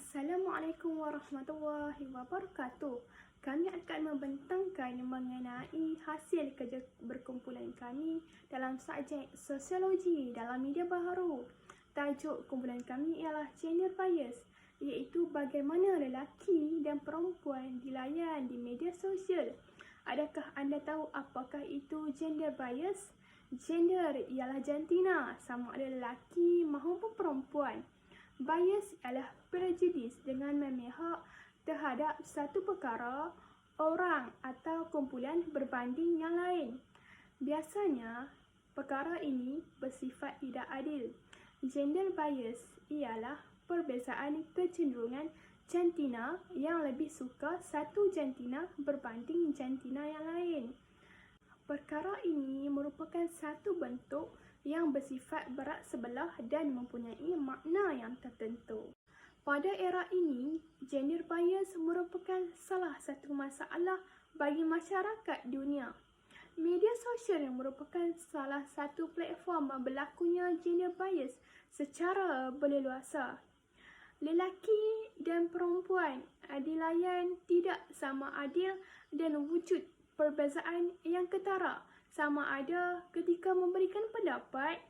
Assalamualaikum warahmatullahi wabarakatuh. Kami akan membentangkan mengenai hasil kerja berkumpulan kami dalam subjek sosiologi dalam media baharu. Tajuk kumpulan kami ialah gender bias, iaitu bagaimana lelaki dan perempuan dilayan di media sosial. Adakah anda tahu apakah itu gender bias? Gender ialah jantina, sama ada lelaki maupun perempuan. Bias ialah prejudis dengan memihak terhadap satu perkara, orang atau kumpulan berbanding yang lain. Biasanya, perkara ini bersifat tidak adil. Gender bias ialah perbezaan kecenderungan jantina yang lebih suka satu jantina berbanding jantina yang lain. Perkara ini merupakan satu bentuk yang bersifat berat sebelah dan mempunyai makna yang tertentu. Pada era ini, gender bias merupakan salah satu masalah bagi masyarakat dunia. Media sosial yang merupakan salah satu platform berlakunya gender bias secara berleluasa. Lelaki dan perempuan dilayan tidak sama adil dan wujud perbezaan yang ketara, sama ada ketika memberikan pendapat,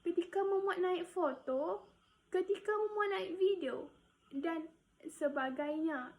ketika memuat naik foto, ketika memuat naik video dan sebagainya.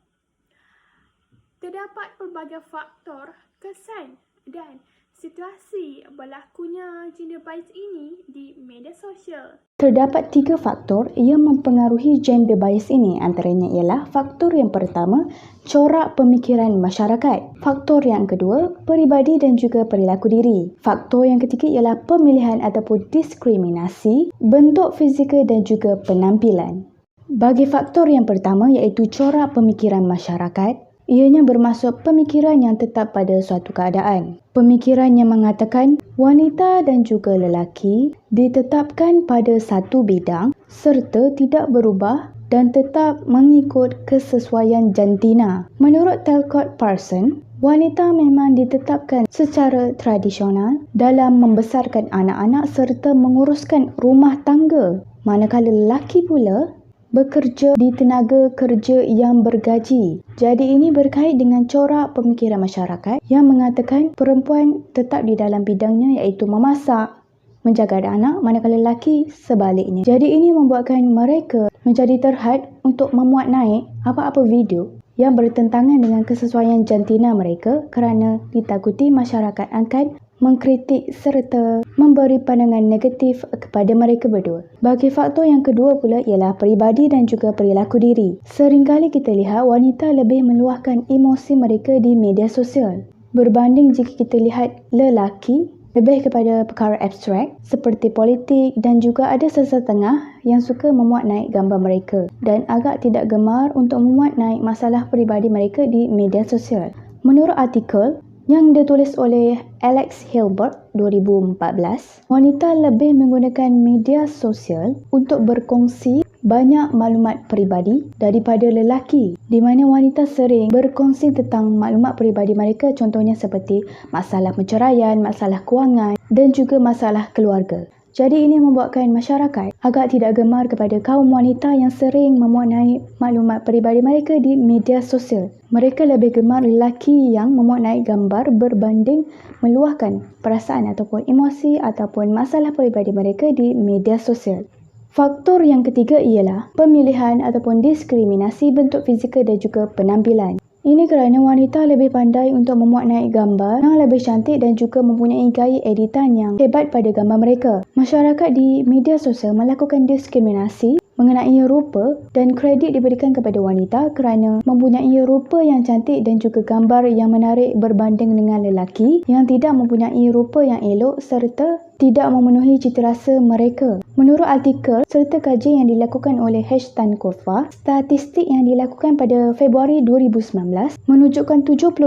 Terdapat pelbagai faktor, kesan dan situasi berlakunya gender bias ini di media sosial. Terdapat 3 faktor yang mempengaruhi gender bias ini. Antaranya ialah faktor yang pertama, corak pemikiran masyarakat. Faktor yang kedua, peribadi dan juga perilaku diri. Faktor yang ketiga ialah pemilihan ataupun diskriminasi, bentuk fizikal dan juga penampilan. Bagi faktor yang pertama iaitu corak pemikiran masyarakat, ianya bermaksud pemikiran yang tetap pada suatu keadaan. Pemikiran yang mengatakan wanita dan juga lelaki ditetapkan pada satu bidang serta tidak berubah dan tetap mengikut kesesuaian jantina. Menurut Talcott Parsons, wanita memang ditetapkan secara tradisional dalam membesarkan anak-anak serta menguruskan rumah tangga, manakala lelaki pula bekerja di tenaga kerja yang bergaji. Jadi ini berkait dengan corak pemikiran masyarakat yang mengatakan perempuan tetap di dalam bidangnya iaitu memasak, menjaga anak, manakala lelaki sebaliknya. Jadi ini membuatkan mereka menjadi terhad untuk memuat naik apa-apa video yang bertentangan dengan kesesuaian jantina mereka kerana ditakuti masyarakat akan mengkritik serta memberi pandangan negatif kepada mereka berdua. Bagi faktor yang kedua pula ialah peribadi dan juga perilaku diri. Seringkali kita lihat wanita lebih meluahkan emosi mereka di media sosial berbanding jika kita lihat lelaki lebih kepada perkara abstrak seperti politik dan juga ada sesetengah yang suka memuat naik gambar mereka dan agak tidak gemar untuk memuat naik masalah peribadi mereka di media sosial. Menurut artikel yang ditulis oleh Alex Hilbert 2014, wanita lebih menggunakan media sosial untuk berkongsi banyak maklumat peribadi daripada lelaki, di mana wanita sering berkongsi tentang maklumat peribadi mereka, contohnya seperti masalah perceraian, masalah kewangan dan juga masalah keluarga. Jadi ini membuatkan masyarakat agak tidak gemar kepada kaum wanita yang sering memuat naik maklumat peribadi mereka di media sosial. Mereka lebih gemar lelaki yang memuat naik gambar berbanding meluahkan perasaan ataupun emosi ataupun masalah peribadi mereka di media sosial. Faktor yang ketiga ialah pemilihan ataupun diskriminasi bentuk fizikal dan juga penampilan. Ini kerana wanita lebih pandai untuk memuat naik gambar yang lebih cantik dan juga mempunyai gaya editan yang hebat pada gambar mereka. Masyarakat di media sosial melakukan diskriminasi mengenai rupa dan kredit diberikan kepada wanita kerana mempunyai rupa yang cantik dan juga gambar yang menarik berbanding dengan lelaki yang tidak mempunyai rupa yang elok serta tidak memenuhi citarasa mereka. Menurut artikel serta kajian yang dilakukan oleh Stankofa, statistik yang dilakukan pada Februari 2019 menunjukkan 78%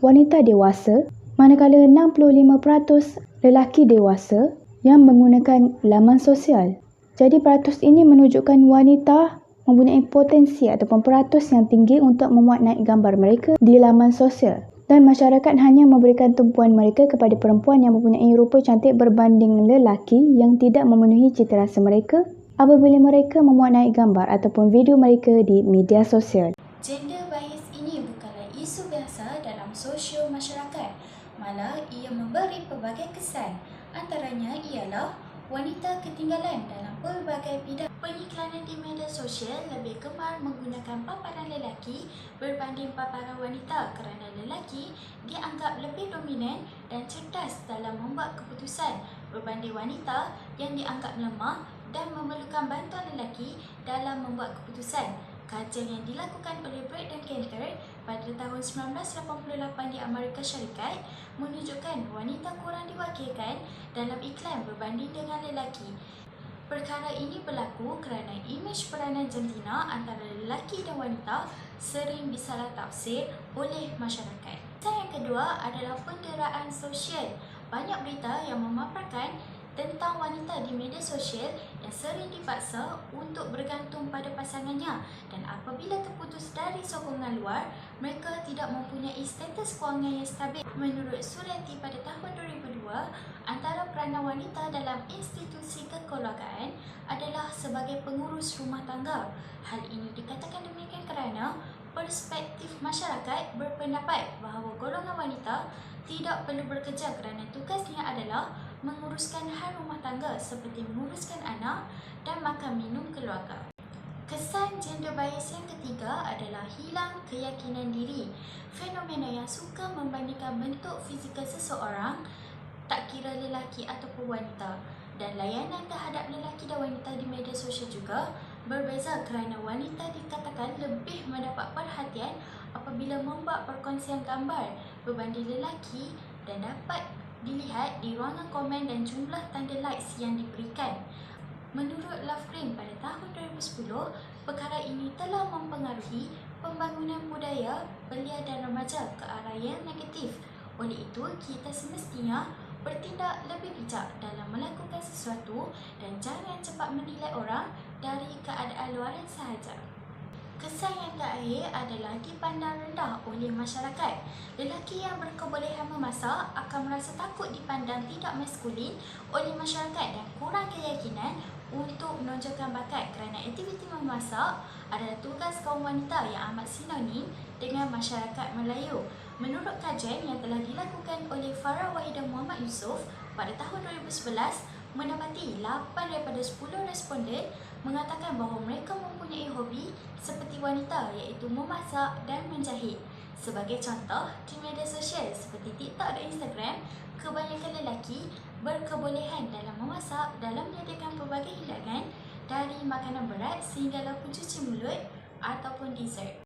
wanita dewasa manakala 65% lelaki dewasa yang menggunakan laman sosial. Jadi peratus ini menunjukkan wanita mempunyai potensi ataupun peratus yang tinggi untuk memuat naik gambar mereka di laman sosial. Dan masyarakat hanya memberikan tumpuan mereka kepada perempuan yang mempunyai rupa cantik berbanding lelaki yang tidak memenuhi citarasa mereka apabila mereka memuat naik gambar ataupun video mereka di media sosial. Gender bias ini bukanlah isu biasa dalam sosial masyarakat, malah ia memberi pelbagai kesan. Antaranya ialah wanita ketinggalan dalam pelbagai bidang. Pengiklanan di media sosial lebih gemar menggunakan paparan lelaki berbanding paparan wanita kerana lelaki dianggap lebih dominan dan cerdas dalam membuat keputusan berbanding wanita yang dianggap lemah dan memerlukan bantuan lelaki dalam membuat keputusan. Kajian yang dilakukan oleh Brett dan Cantor pada tahun 1988 di Amerika Syarikat menunjukkan wanita kurang diwakilkan dalam iklan berbanding dengan lelaki. Perkara ini berlaku kerana imej peranan jantina antara lelaki dan wanita sering disalah tafsir oleh masyarakat. Yang kedua adalah penderaan sosial. Banyak berita yang memaparkan tentang wanita di media sosial yang sering dipaksa untuk bergantung pada pasangannya, dan apabila terputus dari sokongan luar, mereka tidak mempunyai status kewangan yang stabil. Menurut Suryati pada tahun 2002, antara peranan wanita dalam institusi kekeluargaan adalah sebagai pengurus rumah tangga. Hal ini dikatakan demikian kerana perspektif masyarakat berpendapat bahawa golongan wanita tidak perlu bekerja kerana tugasnya adalah menguruskan hal rumah tangga seperti menguruskan anak dan makan minum keluarga. Kesan gender bias yang ketiga adalah hilang keyakinan diri. Fenomena yang suka membandingkan bentuk fizikal seseorang, tak kira lelaki ataupun wanita, dan layanan terhadap lelaki dan wanita di media sosial juga berbeza kerana wanita dikatakan lebih mendapat perhatian apabila membuat perkongsian gambar berbanding lelaki dan dapat dilihat di ruangan komen dan jumlah tanda likes yang diberikan. Menurut Lovegreen pada tahun 2010, perkara ini telah mempengaruhi pembangunan budaya belia dan remaja ke arah yang negatif. Oleh itu, kita semestinya bertindak lebih bijak dalam melakukan sesuatu dan jangan cepat menilai orang dari keadaan luaran sahaja. Kesan yang terakhir adalah dipandang rendah oleh masyarakat. Lelaki yang berkebolehan memasak akan merasa takut dipandang tidak maskulin oleh masyarakat dan kurang keyakinan untuk menonjolkan bakat kerana aktiviti memasak adalah tugas kaum wanita yang amat sinonim dengan masyarakat Melayu. Menurut kajian yang telah dilakukan oleh Farah Wahidah Muhammad Yusof pada tahun 2011, mendapati 8 daripada 10 responden mengatakan bahawa mereka mempunyai hobi seperti wanita, iaitu memasak dan menjahit. Sebagai contoh, di media sosial seperti TikTok dan Instagram, kebanyakan lelaki berkebolehan dalam memasak dalam menyediakan pelbagai hidangan dari makanan berat sehinggalah pencuci mulut ataupun dessert.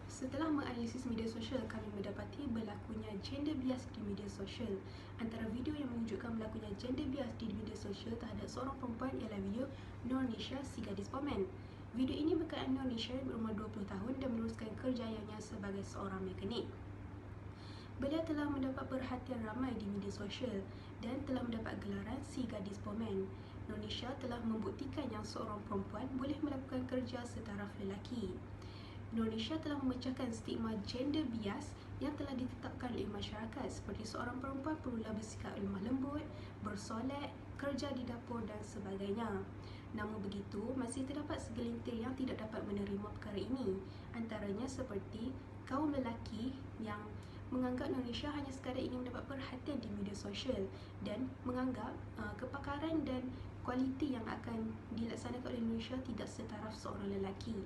Setelah menganalisis media sosial, kami mendapati berlakunya gender bias di media sosial. Antara video yang menunjukkan berlakunya gender bias di media sosial terhadap seorang perempuan ialah video Nurnisha, si gadis pomen. Video ini berkaitan Nurnisha berumur 20 tahun dan meneruskan kerjayanya sebagai seorang mekanik. Beliau telah mendapat perhatian ramai di media sosial dan telah mendapat gelaran si gadis pomen. Nurnisha telah membuktikan yang seorang perempuan boleh melakukan kerja setaraf lelaki. Nurnisha telah memecahkan stigma gender bias yang telah ditetapkan oleh masyarakat seperti seorang perempuan perlulah bersikap lemah lembut, bersolek, kerja di dapur dan sebagainya. Namun begitu, masih terdapat segelintir yang tidak dapat menerima perkara ini. Antaranya seperti kaum lelaki yang menganggap Nurnisha hanya sekadar ingin mendapat perhatian di media sosial dan menganggap kepakaran dan kualiti yang akan dilaksanakan oleh Nurnisha tidak setaraf seorang lelaki.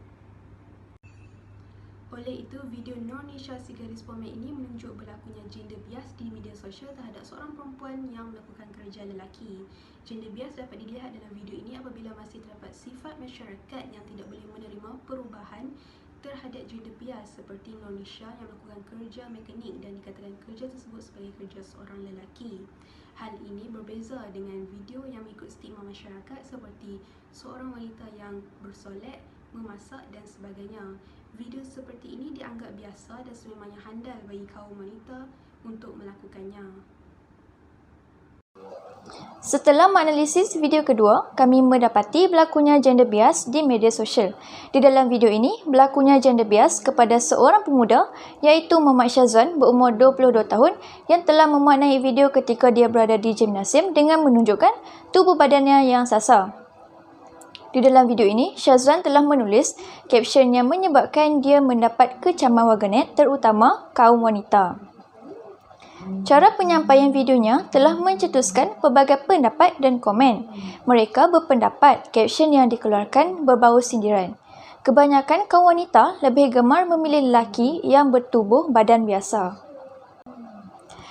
Oleh itu, video Nurnisha, si gadis pomen ini menunjuk berlakunya gender bias di media sosial terhadap seorang perempuan yang melakukan kerja lelaki. Gender bias dapat dilihat dalam video ini apabila masih terdapat sifat masyarakat yang tidak boleh menerima perubahan terhadap gender bias seperti Nurnisha yang melakukan kerja mekanik dan dikatakan kerja tersebut sebagai kerja seorang lelaki. Hal ini berbeza dengan video yang mengikut stigma masyarakat seperti seorang wanita yang bersolek, memasak dan sebagainya. Video seperti ini dianggap biasa dan sememangnya handal bagi kaum wanita untuk melakukannya. Setelah menganalisis video kedua, kami mendapati berlakunya gender bias di media sosial. Di dalam video ini, berlakunya gender bias kepada seorang pemuda iaitu Muhammad Syazwan berumur 22 tahun yang telah memuat naik video ketika dia berada di gimnasium dengan menunjukkan tubuh badannya yang sasar. Di dalam video ini, Syazwan telah menulis caption yang menyebabkan dia mendapat kecaman warganet terutama kaum wanita. Cara penyampaian videonya telah mencetuskan pelbagai pendapat dan komen. Mereka berpendapat caption yang dikeluarkan berbau sindiran. Kebanyakan kaum wanita lebih gemar memilih lelaki yang bertubuh badan biasa.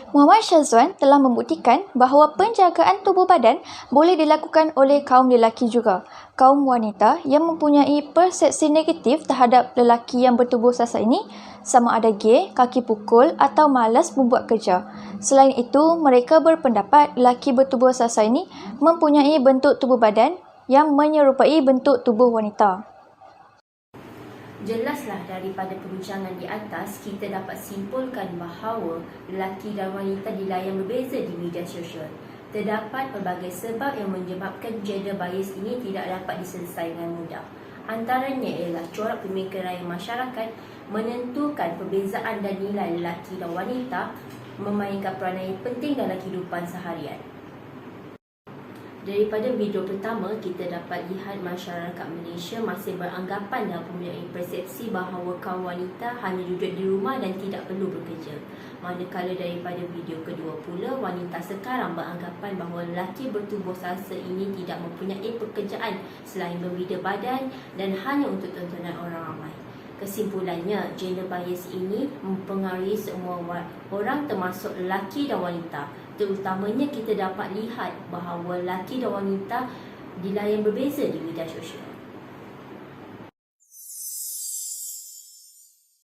Muhammad Syazwan telah membuktikan bahawa penjagaan tubuh badan boleh dilakukan oleh kaum lelaki juga. Kaum wanita yang mempunyai persepsi negatif terhadap lelaki yang bertubuh sasa ini sama ada gay, kaki pukul atau malas membuat kerja. Selain itu, mereka berpendapat lelaki bertubuh sasa ini mempunyai bentuk tubuh badan yang menyerupai bentuk tubuh wanita. Jelaslah daripada perbincangan di atas, kita dapat simpulkan bahawa lelaki dan wanita dilayan berbeza di media sosial. Terdapat pelbagai sebab yang menyebabkan gender bias ini tidak dapat diselesaikan dengan mudah. Antaranya ialah corak pemikiran masyarakat menentukan perbezaan dan nilai lelaki dan wanita memainkan peranan yang penting dalam kehidupan seharian. Daripada video pertama, kita dapat lihat masyarakat Malaysia masih beranggapan dan mempunyai persepsi bahawa kaum wanita hanya duduk di rumah dan tidak perlu bekerja. Manakala daripada video kedua pula, wanita sekarang beranggapan bahawa lelaki bertubuh sasa ini tidak mempunyai pekerjaan selain membina badan dan hanya untuk tontonan orang ramai. Kesimpulannya, gender bias ini mempengaruhi semua orang termasuk lelaki dan wanita. Terutamanya kita dapat lihat bahawa lelaki dan wanita dilayan berbeza di media sosial.